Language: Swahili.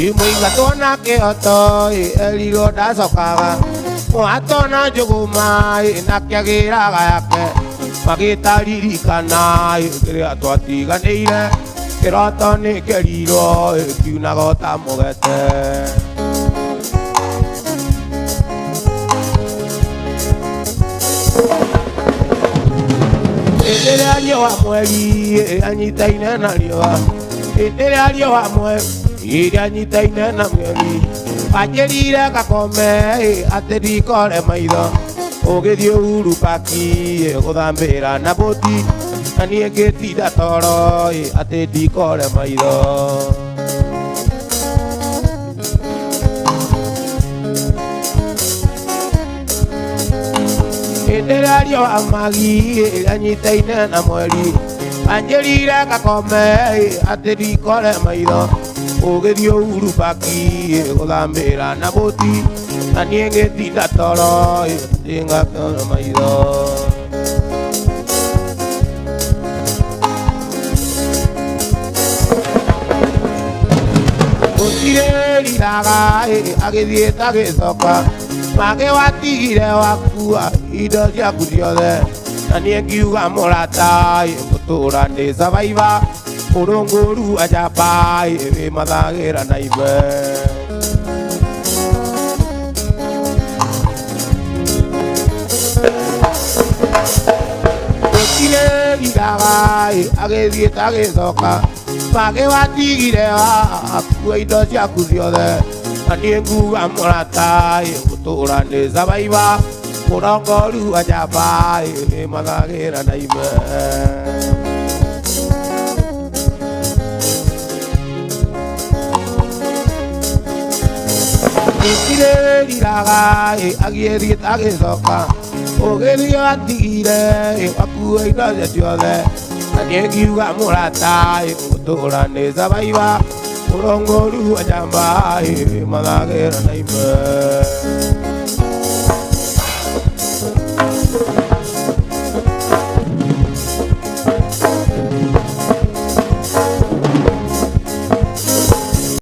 Imuinga tona ke oto elilo da sokaga Moatona juguma nakiagira gake Magita ririkana kere atwatiga neire Keroto ni keriro kiuna gota mugete Endele alio wa mweri anyitaine na liwa Endele alio wa mweri anyitaine na mweri Ajerire gakome aterikore maitho Ugithio uru paki guthambira na boti Na nie ngitinda toro ati ndikore maitho Endele alio wa magi anyitaine na mweri Anjerire gakome aterikore maitho Ugithio uru paki guthambira na boti Na nie ngitinda toro ndingakore maitho Gutire riraga agithiĩte agĩcoka Mage watigire wakua indo ciaku ciothe Na niĩ ngiuga mũrata ngũtũũra ndĩ survivor Mũrũngũru ajamba wĩ mathagĩra na ibe Gutire riraga agithiĩte agĩcoka Mage watigire wakua indo ciaku ciothe Na niĩ nguga mũrata ngũtũũra ndĩ survivor Mũrũngũru ajamba wĩ mathagĩra na ibe Gutire riraga agithiĩte agĩcoka Ũgĩthiĩ watigire wakua indo ciothe Na niĩ ngiuga mũrata ngũtũũra ndĩ survivor Mũrũngũru ajamba wĩ mathagĩra na ibe